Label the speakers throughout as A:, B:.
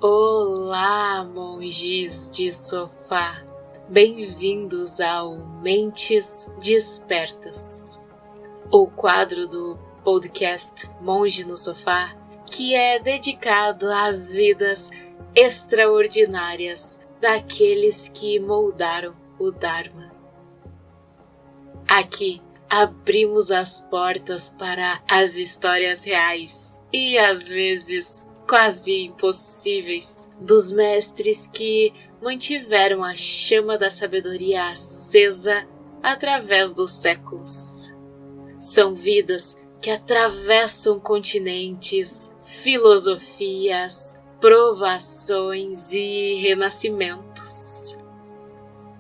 A: Olá, monges de sofá! Bem-vindos ao Mentes Despertas, o quadro do podcast Monge no Sofá, que é dedicado às vidas extraordinárias daqueles que moldaram o Dharma. Aqui abrimos as portas para as histórias reais e às vezes quase impossíveis dos mestres que mantiveram a chama da sabedoria acesa através dos séculos. São vidas que atravessam continentes, filosofias, provações e renascimentos.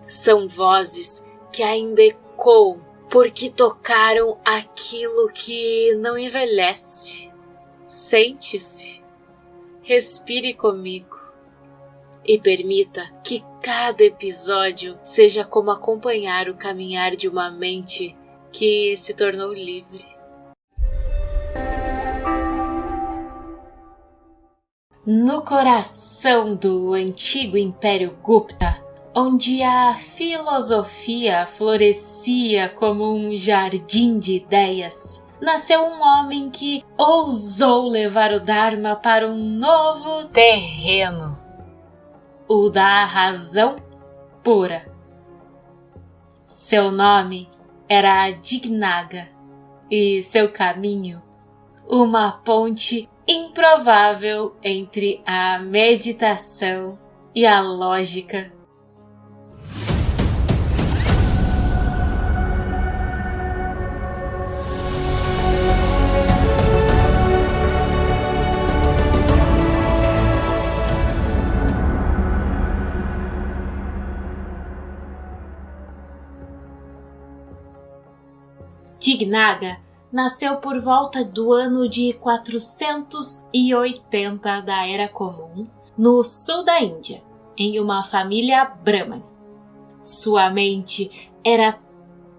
A: São vozes que ainda ecoam porque tocaram aquilo que não envelhece. Sente-se, respire comigo e permita que cada episódio seja como acompanhar o caminhar de uma mente que se tornou livre. No coração do antigo Império Gupta, onde a filosofia florescia como um jardim de ideias, nasceu um homem que ousou levar o Dharma para um novo terreno, o da razão pura. Seu nome era Dignaga e seu caminho, uma ponte improvável entre a meditação e a lógica. Dignaga nasceu por volta do ano de 480 da Era Comum, no sul da Índia, em uma família brahmana. Sua mente era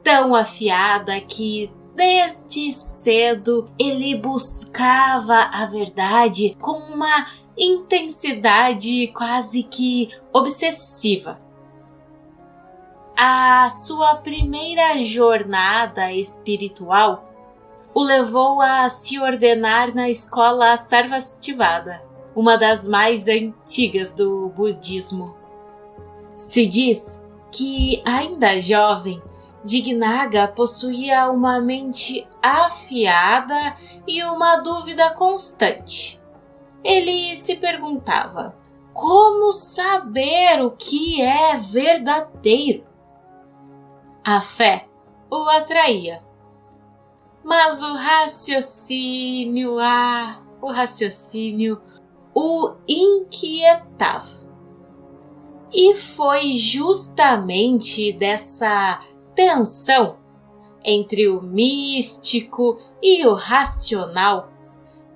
A: tão afiada que, desde cedo, ele buscava a verdade com uma intensidade quase que obsessiva. A sua primeira jornada espiritual o levou a se ordenar na escola Sarvastivada, uma das mais antigas do budismo. Se diz que, ainda jovem, Dignaga possuía uma mente afiada e uma dúvida constante. Ele se perguntava: como saber o que é verdadeiro? A fé o atraía, mas o raciocínio o inquietava. E foi justamente dessa tensão entre o místico e o racional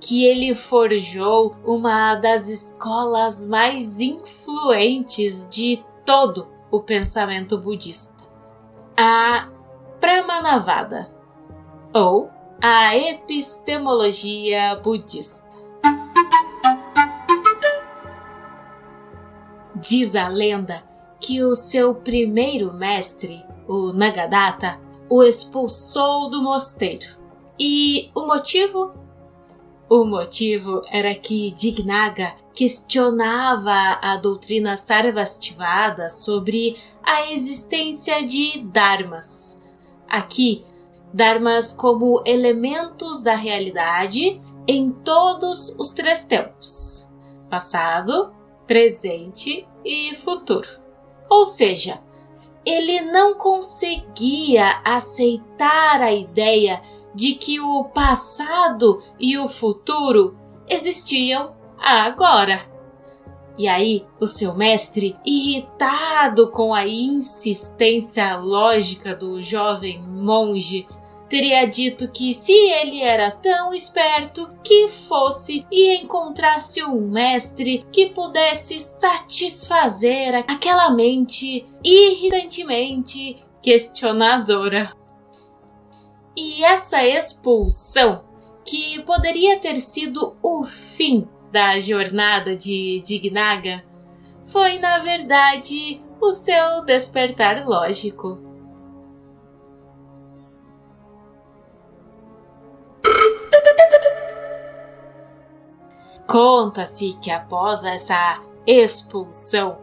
A: que ele forjou uma das escolas mais influentes de todo o pensamento budista, a Pramāṇavāda, ou a epistemologia budista. Diz a lenda que o seu primeiro mestre, o Nagadatta, o expulsou do mosteiro. E o motivo? O motivo era que Dignaga questionava a doutrina Sarvastivada sobre a existência de dharmas. Aqui, dharmas como elementos da realidade em todos os três tempos: passado, presente e futuro. Ou seja, ele não conseguia aceitar a ideia de que o passado e o futuro existiam agora. E aí, o seu mestre, irritado com a insistência lógica do jovem monge, teria dito que, se ele era tão esperto, que fosse e encontrasse um mestre que pudesse satisfazer aquela mente irritantemente questionadora. E essa expulsão, que poderia ter sido o fim da jornada de Dignaga foi, na verdade, o seu despertar lógico. Conta-se que após essa expulsão,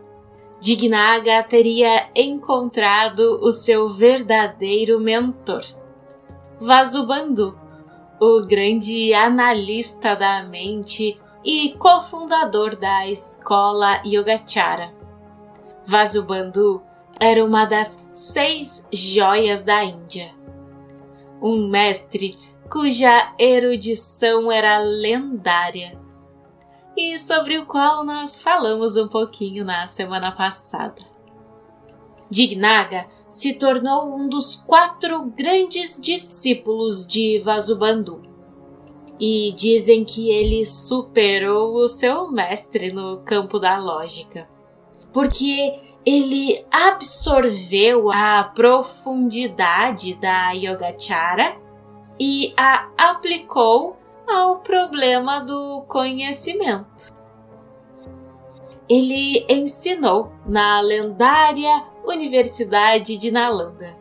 A: Dignaga teria encontrado o seu verdadeiro mentor, Vasubandhu, o grande analista da mente e cofundador da escola Yogacara. Vasubandhu era uma das 6 joias da Índia, um mestre cuja erudição era lendária e sobre o qual nós falamos um pouquinho na semana passada. Dignaga se tornou um dos 4 grandes discípulos de Vasubandhu e dizem que ele superou o seu mestre no campo da lógica, porque ele absorveu a profundidade da Yogacara e a aplicou ao problema do conhecimento. Ele ensinou na lendária Universidade de Nalanda,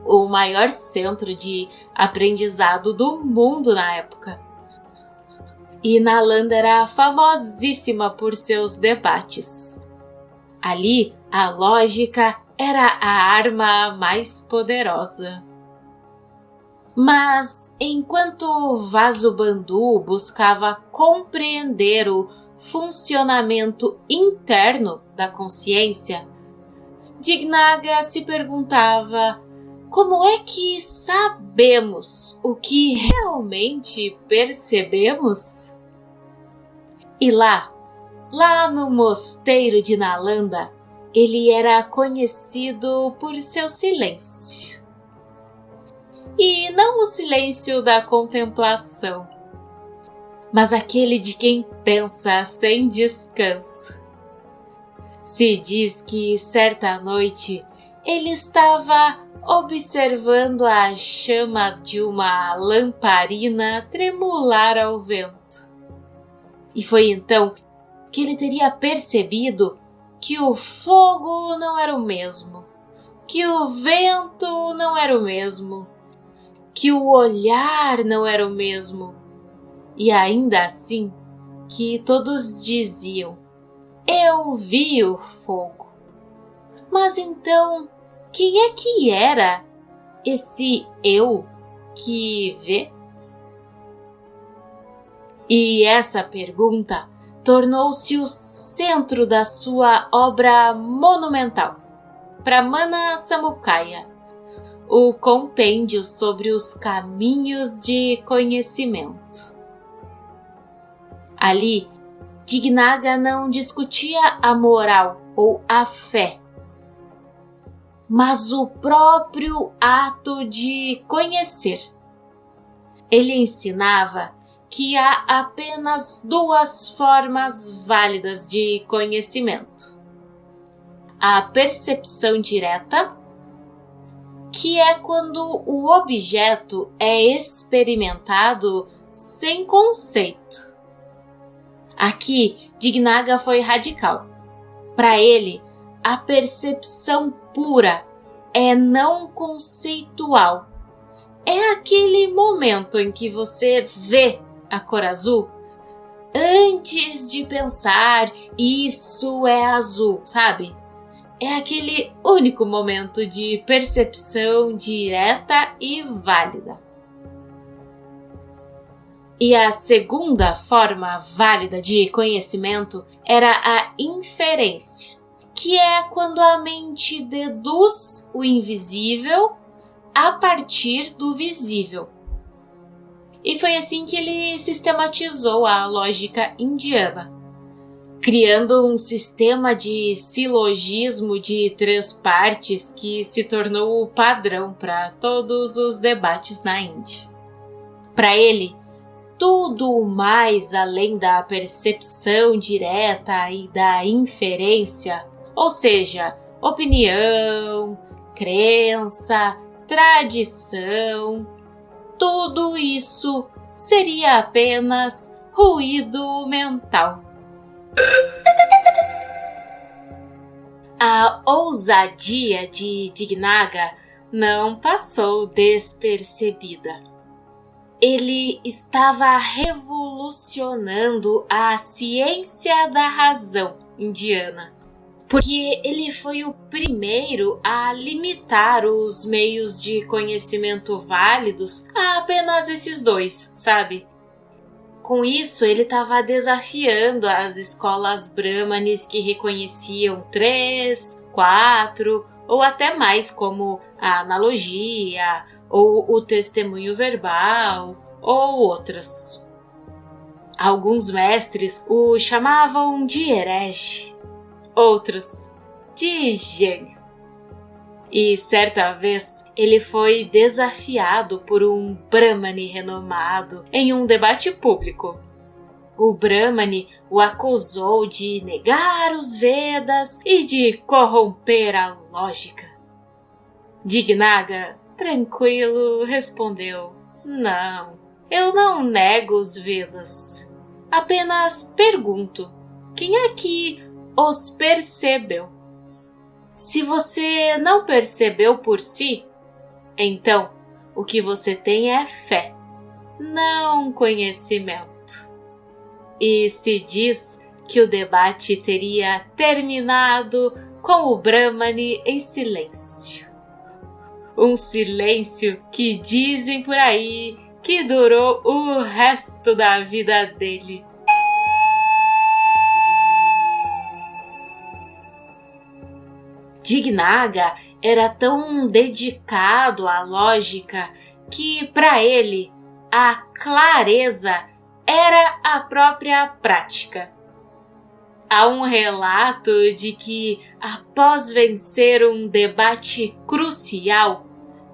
A: o maior centro de aprendizado do mundo na época. E Nalanda era famosíssima por seus debates. Ali, a lógica era a arma mais poderosa. Mas, enquanto Vasubandhu buscava compreender o funcionamento interno da consciência, Dignaga se perguntava como é que sabemos o que realmente percebemos? E lá no mosteiro de Nalanda, ele era conhecido por seu silêncio. E não o silêncio da contemplação, mas aquele de quem pensa sem descanso. Se diz que certa noite ele estava observando a chama de uma lamparina tremular ao vento. E foi então que ele teria percebido que o fogo não era o mesmo, que o vento não era o mesmo, que o olhar não era o mesmo, e ainda assim que todos diziam: eu vi o fogo. Mas então, quem é que era esse eu que vê? E essa pergunta tornou-se o centro da sua obra monumental, Pramana Samukaya, o compêndio sobre os caminhos de conhecimento. Ali, Dignaga não discutia a moral ou a fé, mas o próprio ato de conhecer. Ele ensinava que há apenas 2 formas válidas de conhecimento: a percepção direta, que é quando o objeto é experimentado sem conceito. Aqui, Dignaga foi radical. Para ele, a percepção pura é não conceitual. É aquele momento em que você vê a cor azul antes de pensar isso é azul, sabe? É aquele único momento de percepção direta e válida. E a segunda forma válida de conhecimento era a inferência, que é quando a mente deduz o invisível a partir do visível. E foi assim que ele sistematizou a lógica indiana, criando um sistema de silogismo de 3 partes que se tornou o padrão para todos os debates na Índia. Para ele, tudo mais além da percepção direta e da inferência, ou seja, opinião, crença, tradição, tudo isso seria apenas ruído mental. A ousadia de Dignaga não passou despercebida. Ele estava revolucionando a ciência da razão indiana, porque ele foi o primeiro a limitar os meios de conhecimento válidos a apenas esses dois, sabe? Com isso, ele estava desafiando as escolas brahmanes que reconheciam 3, 4 ou até mais, como a analogia ou o testemunho verbal ou outras. Alguns mestres o chamavam de herege, outros de gênio. E certa vez ele foi desafiado por um Brahmane renomado em um debate público. O Brahmane o acusou de negar os Vedas e de corromper a lógica. Dignaga, tranquilo, respondeu: "Não, eu não nego os Vedas. Apenas pergunto, quem é que os percebeu? Se você não percebeu por si, então o que você tem é fé, não conhecimento." E se diz que o debate teria terminado com o Brahmane em silêncio. Um silêncio que dizem por aí que durou o resto da vida dele. Dignaga era tão dedicado à lógica que, para ele, a clareza era a própria prática. Há um relato de que, após vencer um debate crucial,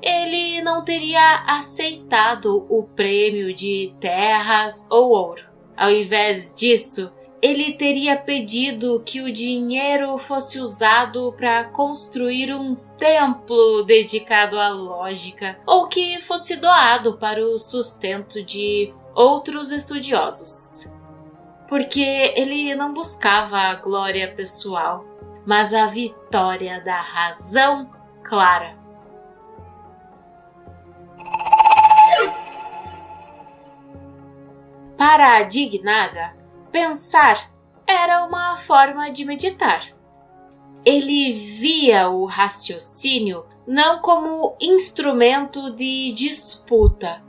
A: ele não teria aceitado o prêmio de terras ou ouro. Ao invés disso, ele teria pedido que o dinheiro fosse usado para construir um templo dedicado à lógica ou que fosse doado para o sustento de outros estudiosos. Porque ele não buscava a glória pessoal, mas a vitória da razão clara. Para Dignaga, pensar era uma forma de meditar. Ele via o raciocínio não como instrumento de disputa,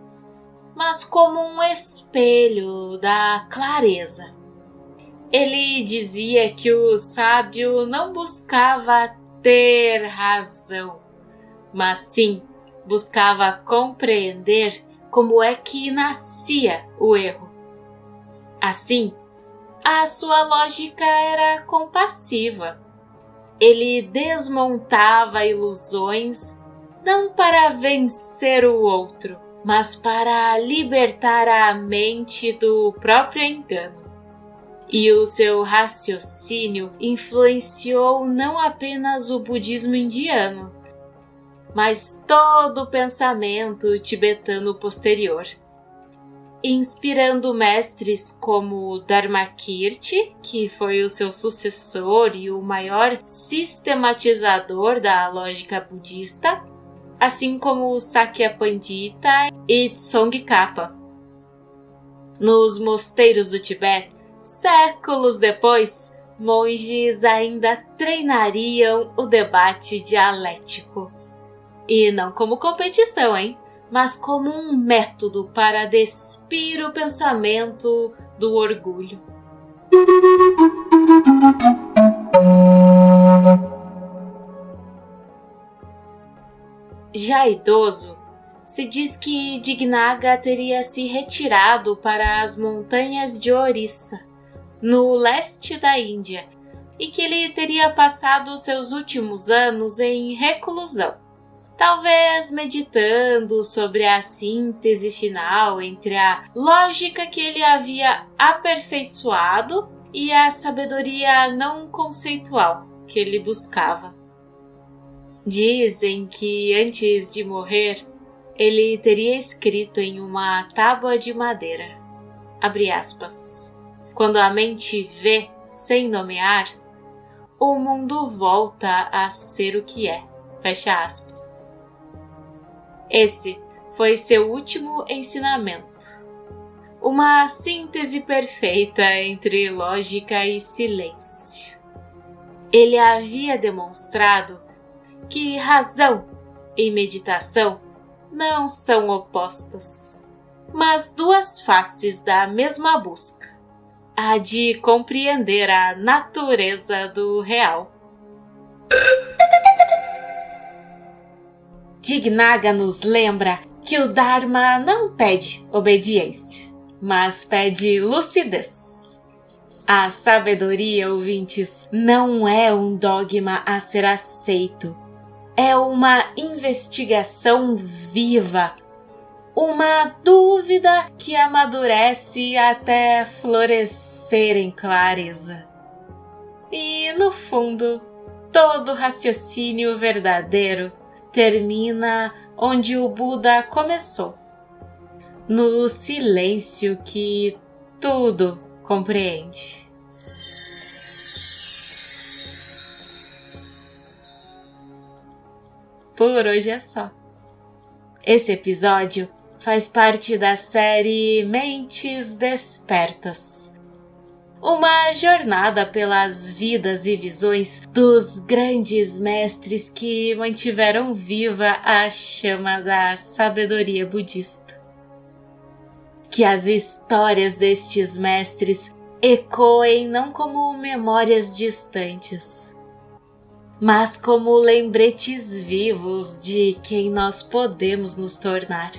A: mas como um espelho da clareza. Ele dizia que o sábio não buscava ter razão, mas sim buscava compreender como é que nascia o erro. Assim, a sua lógica era compassiva. Ele desmontava ilusões não para vencer o outro, mas para libertar a mente do próprio engano. E o seu raciocínio influenciou não apenas o budismo indiano, mas todo o pensamento tibetano posterior, inspirando mestres como Dharmakirti, que foi o seu sucessor e o maior sistematizador da lógica budista, assim como Sakya Pandita e Tsongkhapa. Nos mosteiros do Tibete, séculos depois, monges ainda treinariam o debate dialético. E não como competição, mas como um método para despir o pensamento do orgulho. Já idoso, se diz que Dignaga teria se retirado para as montanhas de Orissa, no leste da Índia, e que ele teria passado seus últimos anos em reclusão, talvez meditando sobre a síntese final entre a lógica que ele havia aperfeiçoado e a sabedoria não conceitual que ele buscava. Dizem que antes de morrer, ele teria escrito em uma tábua de madeira: abre aspas. Quando a mente vê sem nomear, o mundo volta a ser o que é, fecha aspas. Esse foi seu último ensinamento. Uma síntese perfeita entre lógica e silêncio. Ele havia demonstrado que razão e meditação não são opostas, mas duas faces da mesma busca, a de compreender a natureza do real. Dignaga nos lembra que o Dharma não pede obediência, mas pede lucidez. A sabedoria, ouvintes, não é um dogma a ser aceito. É uma investigação viva, uma dúvida que amadurece até florescer em clareza. E, no fundo, todo raciocínio verdadeiro termina onde o Buda começou, no silêncio que tudo compreende. Por hoje é só. Esse episódio faz parte da série Mentes Despertas. Uma jornada pelas vidas e visões dos grandes mestres que mantiveram viva a chama da sabedoria budista. Que as histórias destes mestres ecoem não como memórias distantes, mas como lembretes vivos de quem nós podemos nos tornar.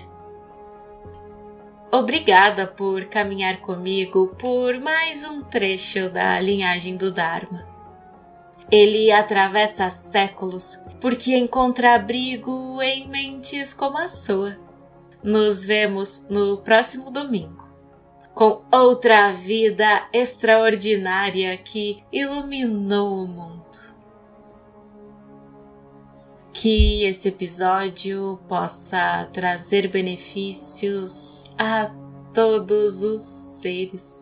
A: Obrigada por caminhar comigo por mais um trecho da linhagem do Dharma. Ele atravessa séculos porque encontra abrigo em mentes como a sua. Nos vemos no próximo domingo, com outra vida extraordinária que iluminou o mundo. Que esse episódio possa trazer benefícios a todos os seres.